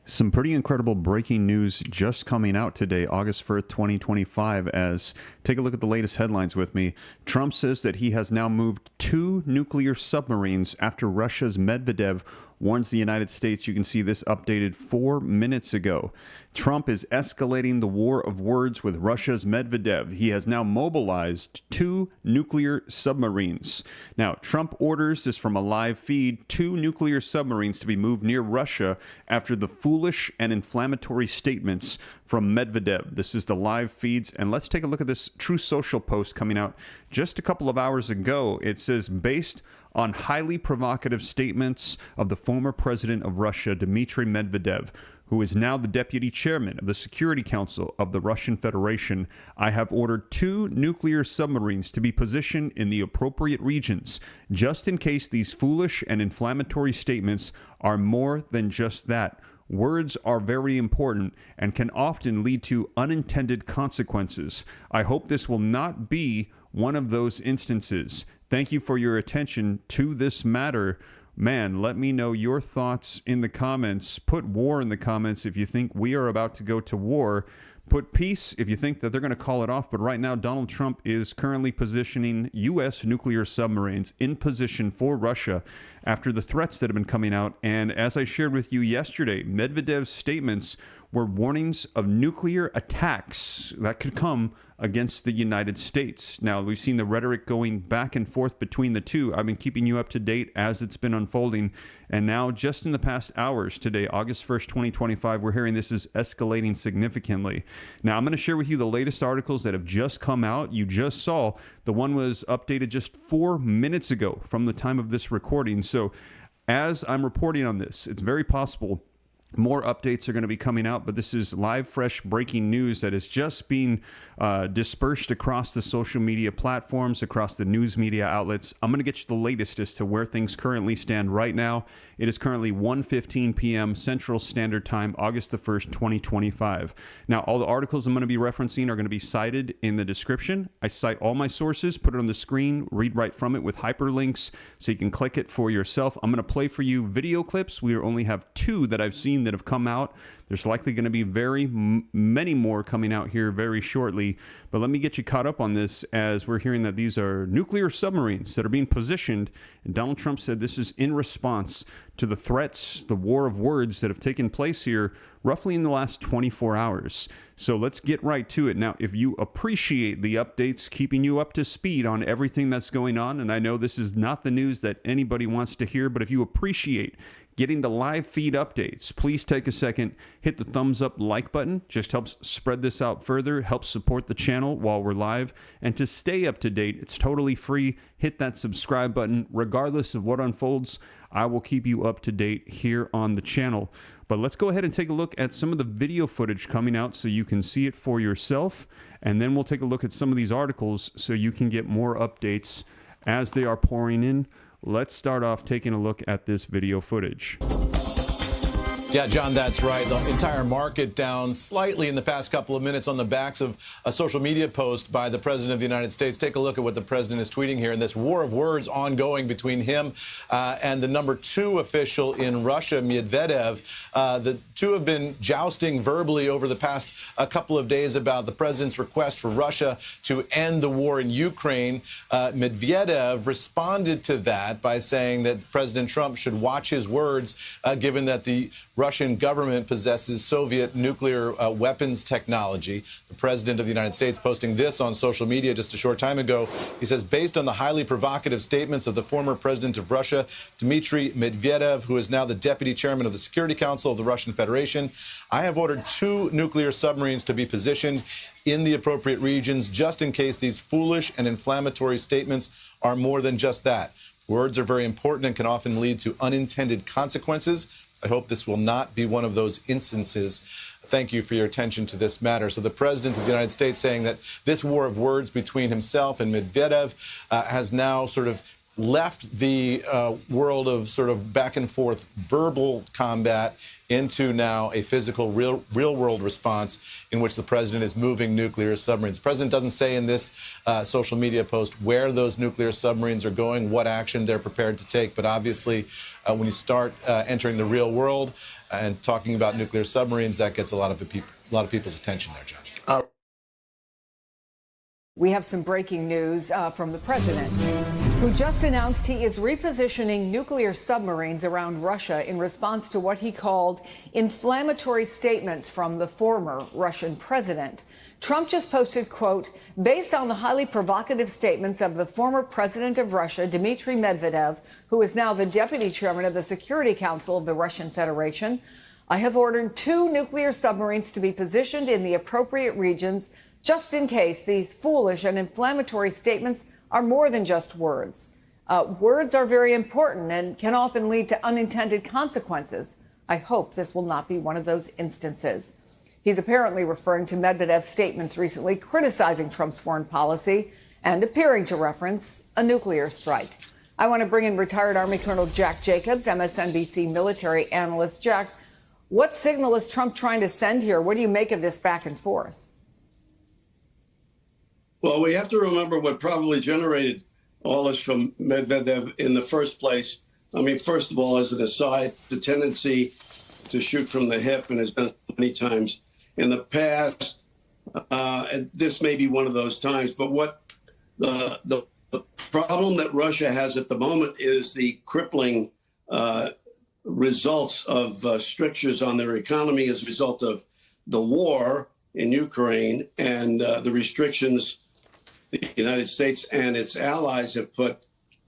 Some pretty incredible breaking news just coming out today, August 1st, 2025, as take a look at the latest headlines with me. Trump says that he has now moved 2 nuclear submarines after Russia's Medvedev warns the United States. You can see this updated 4 minutes ago. Trump is escalating the war of words with Russia's Medvedev. He has now mobilized 2 nuclear submarines. Now, Trump orders, this from a live feed, 2 nuclear submarines to be moved near Russia after the foolish and inflammatory statements from Medvedev. This is the live feeds, and let's take a look at this True Social post coming out just a couple of hours ago. It says, based on highly provocative statements of the former president of Russia, Dmitry Medvedev, who is now the deputy chairman of the Security Council of the Russian Federation, I have ordered 2 nuclear submarines to be positioned in the appropriate regions, just in case these foolish and inflammatory statements are more than just that. Words are very important and can often lead to unintended consequences. I hope this will not be one of those instances. Thank you for your attention to this matter. Man, let me know your thoughts in the comments. Put war in the comments if you think we are about to go to war. Put peace if you think that they're going to call it off. But right now, Donald Trump is currently positioning U.S. nuclear submarines in position for Russia after the threats that have been coming out. And as I shared with you yesterday, Medvedev's statements were warnings of nuclear attacks that could come against the United States. Now, we've seen the rhetoric going back and forth between the two. I've been keeping you up to date as it's been unfolding. And now, just in the past hours today, August 1st, 2025, we're hearing this is escalating significantly. Now, I'm going to share with you the latest articles that have just come out. You just saw the one was updated just 4 minutes ago from the time of this recording. So as I'm reporting on this, it's very possible more updates are going to be coming out, but this is live, fresh, breaking news that is just being dispersed across the social media platforms, across the news media outlets. I'm going to get you the latest as to where things currently stand right now. It is currently 1:15 p.m. Central Standard Time, August the 1st, 2025. Now, all the articles I'm going to be referencing are going to be cited in the description. I cite all my sources, put it on the screen, read right from it with hyperlinks so you can click it for yourself. I'm going to play for you video clips. We only have 2 that I've seen that have come out. There's likely going to be many more coming out here very shortly. But let me get you caught up on this as we're hearing that these are nuclear submarines that are being positioned. And Donald Trump said this is in response to the threats, the war of words that have taken place here roughly in the last 24 hours. So let's get right to it. Now, if you appreciate the updates, keeping you up to speed on everything that's going on, and I know this is not the news that anybody wants to hear, but if you appreciate getting the live feed updates, please take a second, hit the thumbs up like button. Just helps spread this out further, helps support the channel while we're live. And to stay up to date, it's totally free. Hit that subscribe button. Regardless of what unfolds, I will keep you up to date here on the channel. But let's go ahead and take a look at some of the video footage coming out so you can see it for yourself. And then we'll take a look at some of these articles so you can get more updates as they are pouring in. Let's start off taking a look at this video footage. Yeah, John, that's right. The entire market down slightly in the past couple of minutes on the backs of a social media post by the President of the United States. Take a look at what the President is tweeting here, and this war of words ongoing between him and the number 2 official in Russia, Medvedev. The two have been jousting verbally over the past couple of days about the President's request for Russia to end the war in Ukraine. Medvedev responded to that by saying that President Trump should watch his words, given that the Russian government possesses Soviet nuclear weapons technology. The President of the United States posting this on social media just a short time ago. He says, based on the highly provocative statements of the former president of Russia, Dmitry Medvedev, who is now the deputy chairman of the Security Council of the Russian Federation, I have ordered 2 nuclear submarines to be positioned in the appropriate regions, just in case these foolish and inflammatory statements are more than just that. Words are very important and can often lead to unintended consequences. I hope this will not be one of those instances. Thank you for your attention to this matter. So the President of the United States saying that this war of words between himself and Medvedev has now sort of left the world of sort of back and forth verbal combat into now a physical, real world response in which the president is moving nuclear submarines. The president doesn't say in this social media post where those nuclear submarines are going, what action they're prepared to take. But obviously, when you start entering the real world and talking about nuclear submarines, that gets a lot of people's attention there, John. We have some breaking news from the president, who just announced he is repositioning nuclear submarines around Russia in response to what he called inflammatory statements from the former Russian president. Trump just posted, quote, based on the highly provocative statements of the former president of Russia, Dmitry Medvedev, who is now the deputy chairman of the Security Council of the Russian Federation, I have ordered 2 nuclear submarines to be positioned in the appropriate regions just in case these foolish and inflammatory statements are more than just words. Words are very important and can often lead to unintended consequences. I hope this will not be one of those instances. He's apparently referring to Medvedev's statements recently criticizing Trump's foreign policy and appearing to reference a nuclear strike. I want to bring in retired Army Colonel Jack Jacobs, MSNBC military analyst. Jack, what signal is Trump trying to send here? What do you make of this back and forth? Well, we have to remember what probably generated all this from Medvedev in the first place. I mean, first of all, as an aside, the tendency to shoot from the hip, and has been many times in the past. And this may be one of those times. But what the problem that Russia has at the moment is the crippling results of strictures on their economy as a result of the war in Ukraine and the restrictions the United States and its allies have put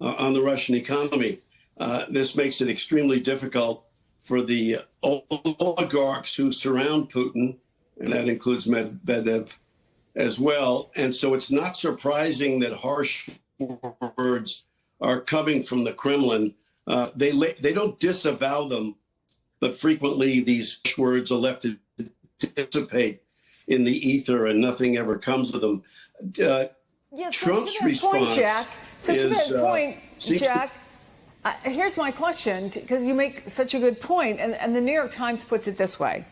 on the Russian economy. This makes it extremely difficult for the oligarchs who surround Putin, and that includes Medvedev as well. And so it's not surprising that harsh words are coming from the Kremlin. They don't disavow them, but frequently these words are left to dissipate in the ether and nothing ever comes of them. Trump's response to that point, Jack, here's my question, because you make such a good point, and the New York Times puts it this way.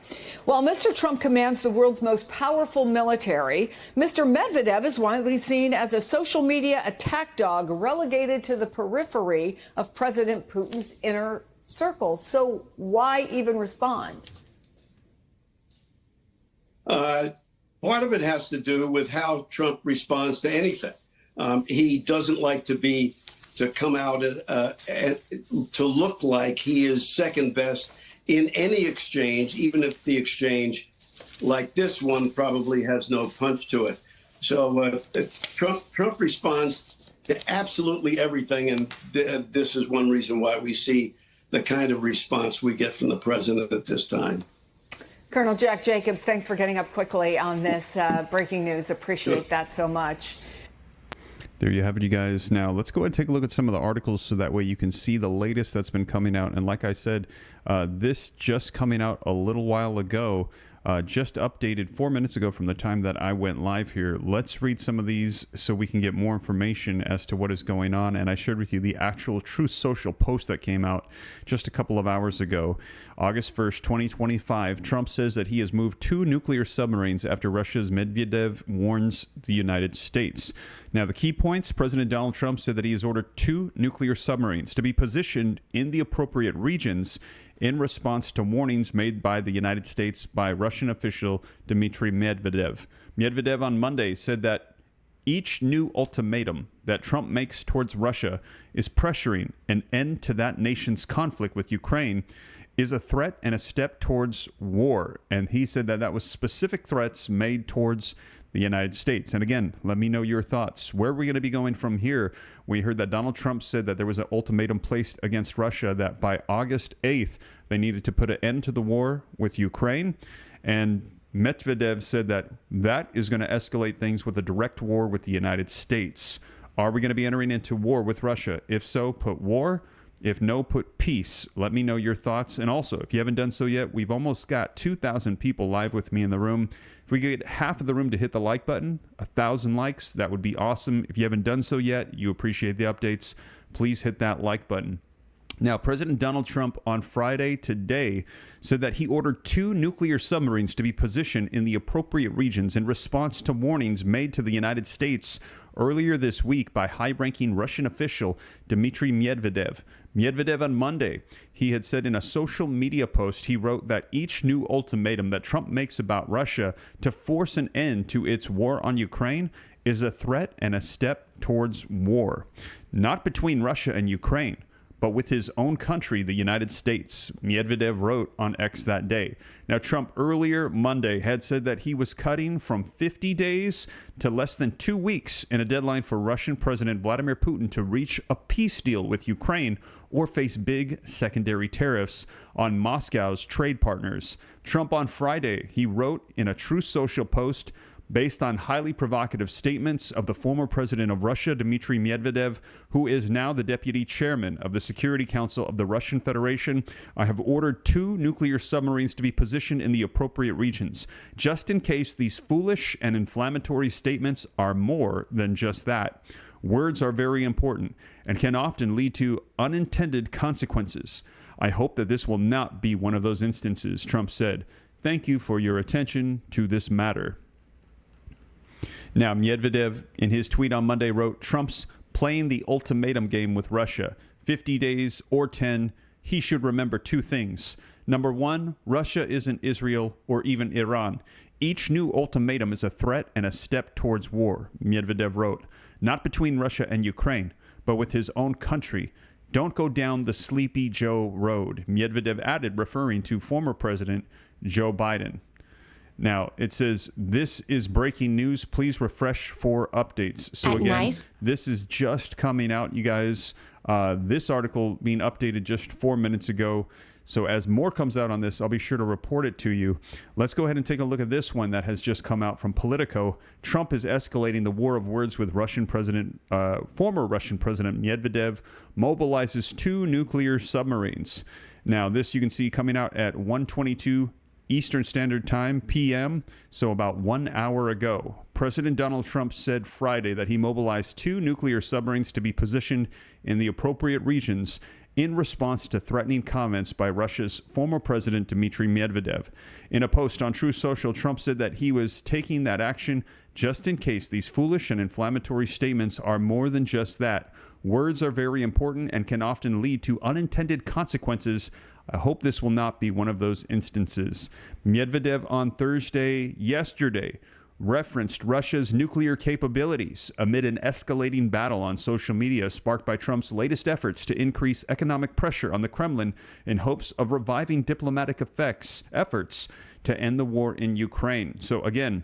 While Mr. Trump commands the world's most powerful military, Mr. Medvedev is widely seen as a social media attack dog relegated to the periphery of President Putin's inner circle. So why even respond? Part of it has to do with how Trump responds to anything. He doesn't like to come out and to look like he is second best in any exchange, even if the exchange like this one probably has no punch to it. So Trump responds to absolutely everything, and this is one reason why we see the kind of response we get from the president at this time. Colonel Jack Jacobs, thanks for getting up quickly on this breaking news. Appreciate that so much. There you have it, you guys. Now, let's go ahead and take a look at some of the articles so that way you can see the latest that's been coming out. And like I said, this just coming out a little while ago, just updated 4 minutes ago from the time that I went live here. Let's read some of these so we can get more information as to what is going on. And I shared with you the actual Truth Social post that came out just a couple of hours ago. August 1st, 2025, Trump says that he has moved 2 nuclear submarines after Russia's Medvedev warns the United States. Now, the key points, President Donald Trump said that he has ordered 2 nuclear submarines to be positioned in the appropriate regions in response to warnings made by the United States by Russian official Dmitry Medvedev. Medvedev on Monday said that each new ultimatum that Trump makes towards Russia is pressuring an end to that nation's conflict with Ukraine is a threat and a step towards war. And he said that that was specific threats made towards the United States. And again, let me know your thoughts. Where are we going to be going from here? We heard that Donald Trump said that there was an ultimatum placed against Russia that by August 8th, they needed to put an end to the war with Ukraine. And Medvedev said that that is going to escalate things with a direct war with the United States. Are we going to be entering into war with Russia? If so, put war. If no, put peace. Let me know your thoughts. And also, if you haven't done so yet, we've almost got 2,000 people live with me in the room. If we could get half of the room to hit the like button, 1,000 likes, that would be awesome. If you haven't done so yet, you appreciate the updates, please hit that like button. Now, President Donald Trump on Friday today said that he ordered 2 nuclear submarines to be positioned in the appropriate regions in response to warnings made to the United States earlier this week by high-ranking Russian official Dmitry Medvedev. Medvedev on Monday, he had said in a social media post, he wrote that each new ultimatum that Trump makes about Russia to force an end to its war on Ukraine is a threat and a step towards war, not between Russia and Ukraine, but with his own country, the United States, Medvedev wrote on X that day. Now, Trump earlier Monday had said that he was cutting from 50 days to less than 2 weeks in a deadline for Russian President Vladimir Putin to reach a peace deal with Ukraine or face big secondary tariffs on Moscow's trade partners. Trump on Friday, he wrote in a Truth Social post, based on highly provocative statements of the former president of Russia, Dmitry Medvedev, who is now the deputy chairman of the Security Council of the Russian Federation, I have ordered 2 nuclear submarines to be positioned in the appropriate regions, just in case these foolish and inflammatory statements are more than just that. Words are very important and can often lead to unintended consequences. I hope that this will not be one of those instances, Trump said. Thank you for your attention to this matter. Now, Medvedev, in his tweet on Monday, wrote, Trump's playing the ultimatum game with Russia. 50 days or 10, he should remember 2 things. Number 1, Russia isn't Israel or even Iran. Each new ultimatum is a threat and a step towards war, Medvedev wrote. Not between Russia and Ukraine, but with his own country. Don't go down the Sleepy Joe road, Medvedev added, referring to former President Joe Biden. Now, it says, this is breaking news. Please refresh for updates. So again, this is just coming out, you guys. This article being updated just 4 minutes ago. So as more comes out on this, I'll be sure to report it to you. Let's go ahead and take a look at this one that has just come out from Politico. Trump is escalating the war of words with former Russian President Medvedev mobilizes 2 nuclear submarines. Now, this you can see coming out at 1:22 Eastern Standard Time, p.m., so about 1 hour ago. President Donald Trump said Friday that he mobilized 2 nuclear submarines to be positioned in the appropriate regions in response to threatening comments by Russia's former president Dmitry Medvedev. In a post on Truth Social, Trump said that he was taking that action just in case these foolish and inflammatory statements are more than just that. Words are very important and can often lead to unintended consequences. I hope this will not be one of those instances. Medvedev on yesterday, referenced Russia's nuclear capabilities amid an escalating battle on social media sparked by Trump's latest efforts to increase economic pressure on the Kremlin in hopes of reviving diplomatic efforts to end the war in Ukraine. So again,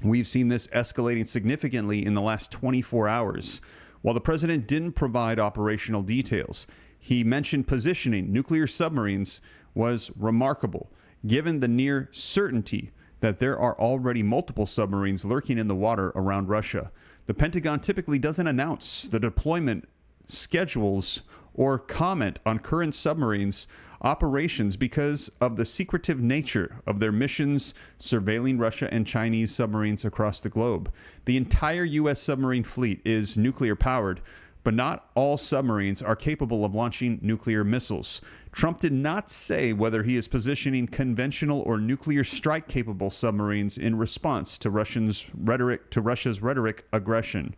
we've seen this escalating significantly in the last 24 hours. While the president didn't provide operational details, he mentioned positioning nuclear submarines was remarkable, given the near certainty that there are already multiple submarines lurking in the water around Russia. The Pentagon typically doesn't announce the deployment schedules or comment on current submarines operations because of the secretive nature of their missions surveilling Russia and Chinese submarines across the globe. The entire U.S. submarine fleet is nuclear powered, but not all submarines are capable of launching nuclear missiles. Trump did not say whether he is positioning conventional or nuclear strike-capable submarines in response to Russia's rhetoric aggression.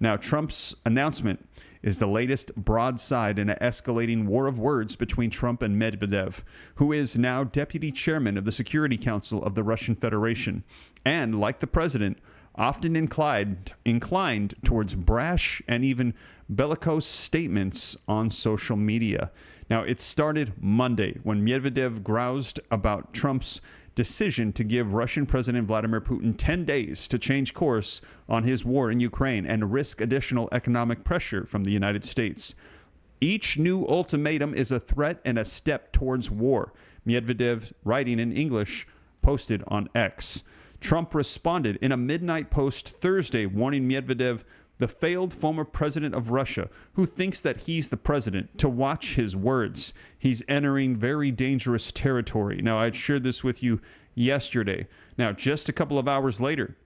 Now, Trump's announcement is the latest broadside in an escalating war of words between Trump and Medvedev, who is now deputy chairman of the Security Council of the Russian Federation, and, like the president, often inclined towards brash and even bellicose statements on social media. Now, it started Monday when Medvedev groused about Trump's decision to give Russian President Vladimir Putin 10 days to change course on his war in Ukraine and risk additional economic pressure from the United States. Each new ultimatum is a threat and a step towards war, Medvedev, writing in English, posted on X. Trump responded in a midnight post Thursday, warning Medvedev, the failed former president of Russia, who thinks that he's the president, to watch his words. He's entering very dangerous territory. Now, I shared this with you yesterday. Now, just a couple of hours later,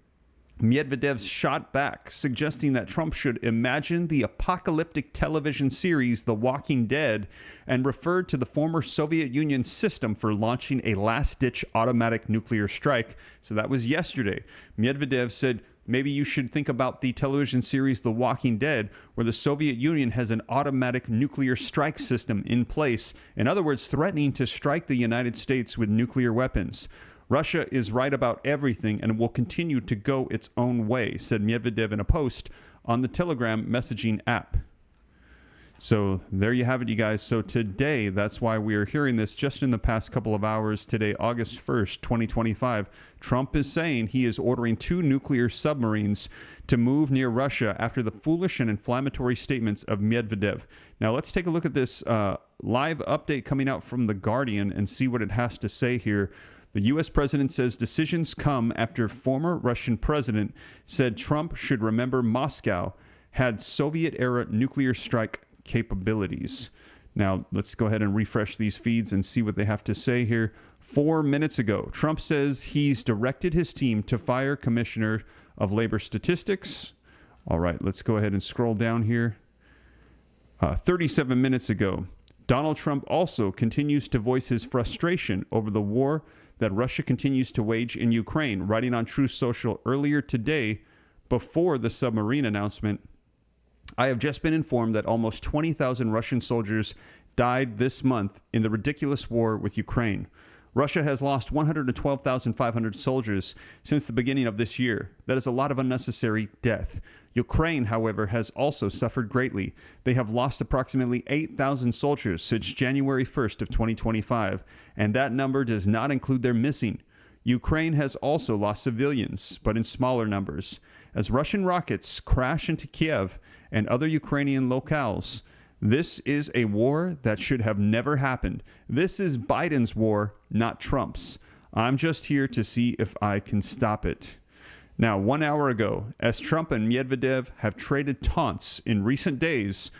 Medvedev shot back, suggesting that Trump should imagine the apocalyptic television series The Walking Dead, and referred to the former Soviet Union system for launching a last-ditch automatic nuclear strike. So that was yesterday. Medvedev said, maybe you should think about the television series The Walking Dead, where the Soviet Union has an automatic nuclear strike system in place. In other words, threatening to strike the United States with nuclear weapons. Russia is right about everything and will continue to go its own way, said Medvedev in a post on the Telegram messaging app. So there you have it, you guys. So today, that's why we are hearing this just in the past couple of hours. Today, August 1st, 2025, Trump is saying he is ordering 2 nuclear submarines to move near Russia after the foolish and inflammatory statements of Medvedev. Now, let's take a look at this live update coming out from The Guardian and see what it has to say here. The U.S. president says decisions come after former Russian president said Trump should remember Moscow had Soviet-era nuclear strike capabilities. Now, let's go ahead and refresh these feeds and see what they have to say here. 4 minutes ago, Trump says he's directed his team to fire Commissioner of Labor Statistics. All right, let's go ahead and scroll down here. 37 minutes ago, Donald Trump also continues to voice his frustration over the war that Russia continues to wage in Ukraine, writing on Truth Social earlier today before the submarine announcement. I have just been informed that almost 20,000 Russian soldiers died this month in the ridiculous war with Ukraine. Russia has lost 112,500 soldiers since the beginning of this year. That is a lot of unnecessary death. Ukraine, however, has also suffered greatly. They have lost approximately 8,000 soldiers since January 1st of 2025, and that number does not include their missing. Ukraine has also lost civilians, but in smaller numbers. As Russian rockets crash into Kiev and other Ukrainian locales, this is a war that should have never happened. This is Biden's war, not Trump's. I'm just here to see if I can stop it. Now, 1 hour ago, as Trump and Medvedev have traded taunts in recent days,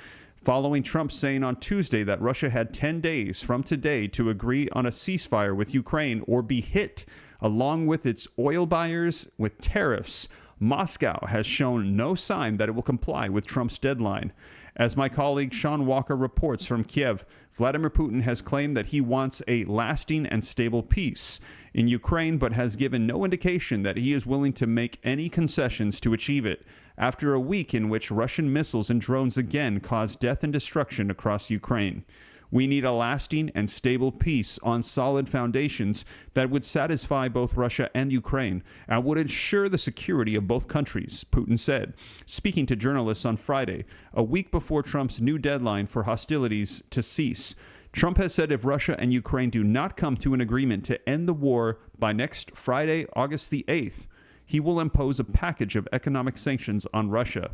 following Trump saying on Tuesday that Russia had 10 days from today to agree on a ceasefire with Ukraine or be hit, along with its oil buyers, with tariffs, Moscow has shown no sign that it will comply with Trump's deadline. As my colleague Sean Walker reports from Kiev, Vladimir Putin has claimed that he wants a lasting and stable peace in Ukraine, but has given no indication that he is willing to make any concessions to achieve it, after a week in which Russian missiles and drones again caused death and destruction across Ukraine. We need a lasting and stable peace on solid foundations that would satisfy both Russia and Ukraine and would ensure the security of both countries, Putin said, speaking to journalists on Friday, a week before Trump's new deadline for hostilities to cease. Trump has said if Russia and Ukraine do not come to an agreement to end the war by next Friday, August the 8th, he will impose a package of economic sanctions on Russia.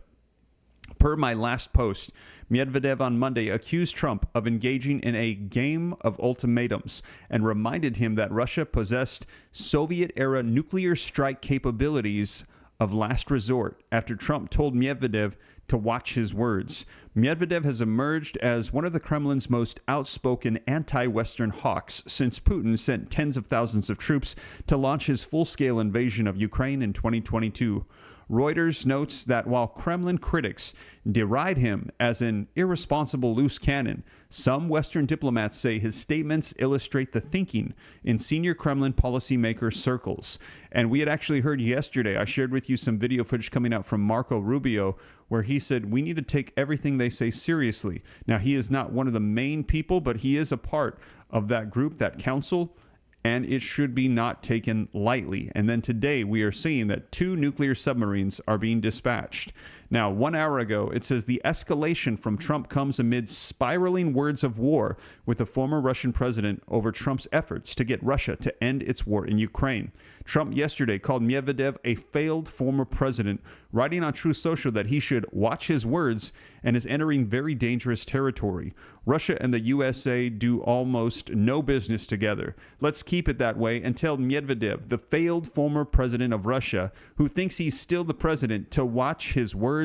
Per my last post, Medvedev on Monday accused Trump of engaging in a game of ultimatums and reminded him that Russia possessed Soviet-era nuclear strike capabilities of last resort after Trump told Medvedev to watch his words. Medvedev has emerged as one of the Kremlin's most outspoken anti-Western hawks since Putin sent tens of thousands of troops to launch his full-scale invasion of Ukraine in 2022. Reuters notes that while Kremlin critics deride him as an irresponsible loose cannon, some Western diplomats say his statements illustrate the thinking in senior Kremlin policymaker circles. And we had actually heard yesterday, I shared with you some video footage coming out from Marco Rubio, where he said we need to take everything they say seriously. Now, he is not one of the main people, but he is a part of that group, that council, and it should be not taken lightly. And then today we are seeing that 2 nuclear submarines are being dispatched. Now, 1 hour ago, it says the escalation from Trump comes amid spiraling words of war with the former Russian president over Trump's efforts to get Russia to end its war in Ukraine. Trump yesterday called Medvedev a failed former president, writing on Truth Social that he should watch his words and is entering very dangerous territory. Russia and the USA do almost no business together. Let's keep it that way and tell Medvedev, the failed former president of Russia, who thinks he's still the president, to watch his words.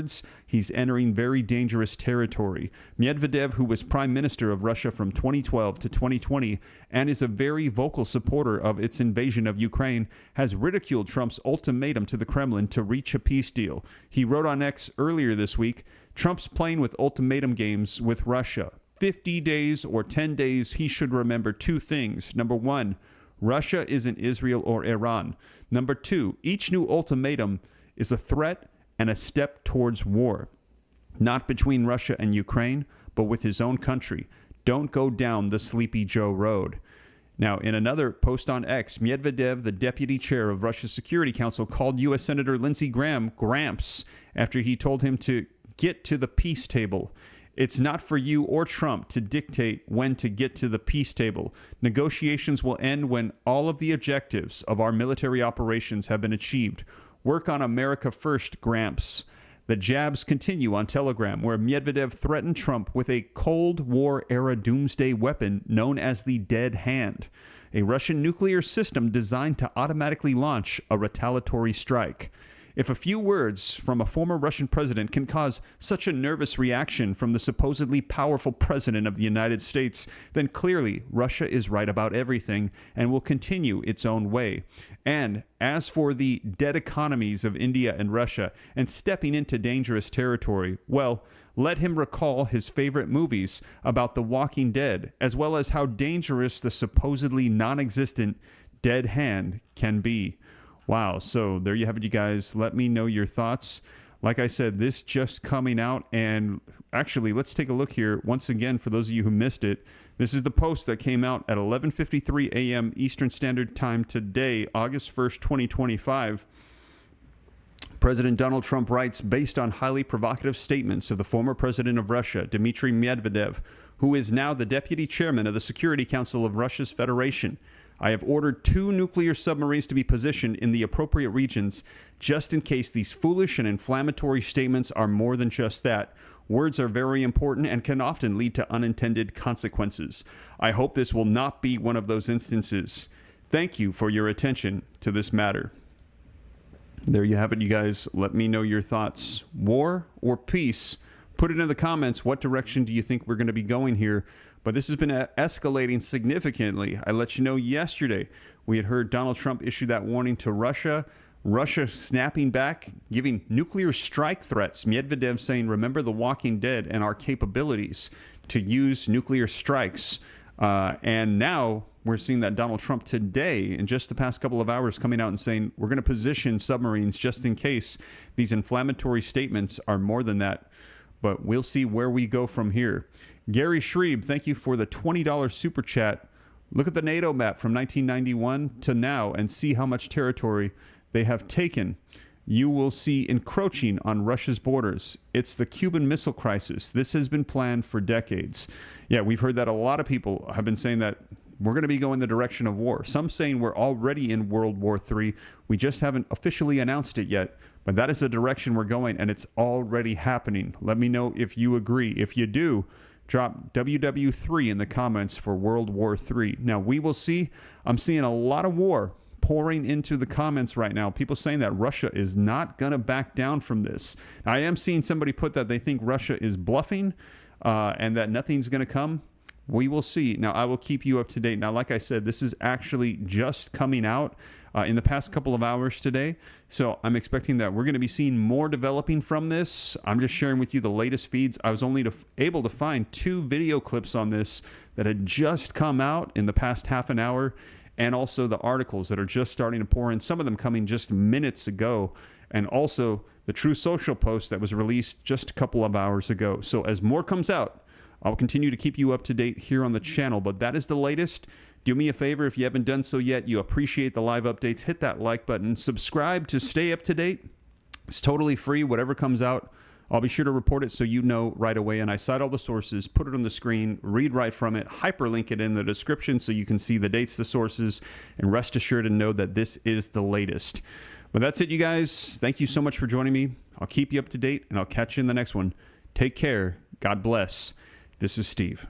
He's entering very dangerous territory. Medvedev, who was prime minister of Russia from 2012 to 2020 and is a very vocal supporter of its invasion of Ukraine, has ridiculed Trump's ultimatum to the Kremlin to reach a peace deal. He wrote on X earlier this week, Trump's playing with ultimatum games with Russia. 50 days or 10 days, he should remember two things. Number one, Russia isn't Israel or Iran. Number two, each new ultimatum is a threat and a step towards war. Not between Russia and Ukraine, but with his own country. Don't go down the Sleepy Joe road. Now, in another post on X, Medvedev, the deputy chair of Russia's Security Council, called U.S. Senator Lindsey Graham Gramps after he told him to get to the peace table. It's not for you or Trump to dictate when to get to the peace table. Negotiations will end when all of the objectives of our military operations have been achieved. Work on America first, Gramps. The jabs continue on Telegram, where Medvedev threatened Trump with a Cold War-era doomsday weapon known as the Dead Hand, a Russian nuclear system designed to automatically launch a retaliatory strike. If a few words from a former Russian president can cause such a nervous reaction from the supposedly powerful president of the United States, then clearly Russia is right about everything and will continue its own way. And as for the dead economies of India and Russia and stepping into dangerous territory, well, let him recall his favorite movies about the Walking Dead, as well as how dangerous the supposedly non-existent dead hand can be. Wow, so there you have it, you guys. Let me know your thoughts. Like I said, this just coming out, and actually, let's take a look here once again for those of you who missed it. This is the post that came out at 11:53 a.m. Eastern Standard Time today, August 1st, 2025. President Donald Trump writes, based on highly provocative statements of the former president of Russia, Dmitry Medvedev, who is now the deputy chairman of the Security Council of Russia's Federation, I have ordered 2 nuclear submarines to be positioned in the appropriate regions just in case these foolish and inflammatory statements are more than just that. Words are very important and can often lead to unintended consequences. I hope this will not be one of those instances. Thank you for your attention to this matter. There you have it, you guys. Let me know your thoughts. War or peace? Put it in the comments. What direction do you think we're going to be going here? But this has been escalating significantly. I let you know yesterday we had heard Donald Trump issue that warning to Russia. Russia snapping back, giving nuclear strike threats. Medvedev saying, remember the Walking Dead and our capabilities to use nuclear strikes. And now we're seeing that Donald Trump today, in just the past couple of hours, coming out and saying, we're going to position submarines just in case these inflammatory statements are more than that. But we'll see where we go from here. Gary Schreeb, thank you for the $20 super chat. Look at the NATO map from 1991 to now and see how much territory they have taken. You will see encroaching on Russia's borders. It's the Cuban Missile Crisis. This has been planned for decades. Yeah, we've heard that a lot of people have been saying that we're going to be going the direction of war. Some saying we're already in World War III. We just haven't officially announced it yet. But that is the direction we're going, and it's already happening. Let me know if you agree. If you do, drop WW3 in the comments for World War III. Now, we will see. I'm seeing a lot of war pouring into the comments right now. People saying that Russia is not going to back down from this. I am seeing somebody put that they think Russia is bluffing and that nothing's going to come. We will see. Now, I will keep you up to date. Now, like I said, this is actually just coming out in the past couple of hours today. So I'm expecting that we're going to be seeing more developing from this. I'm just sharing with you the latest feeds. I was only able to find 2 video clips on this that had just come out in the past half an hour, and also the articles that are just starting to pour in, some of them coming just minutes ago, and also the True Social post that was released just a couple of hours ago. So as more comes out, I'll continue to keep you up to date here on the channel, but that is the latest. Do me a favor, if you haven't done so yet, you appreciate the live updates, hit that like button, subscribe to stay up to date. It's totally free. Whatever comes out, I'll be sure to report it so you know right away. And I cite all the sources, put it on the screen, read right from it, hyperlink it in the description so you can see the dates, the sources, and rest assured and know that this is the latest. But that's it, you guys. Thank you so much for joining me. I'll keep you up to date, and I'll catch you in the next one. Take care. God bless. This is Steve.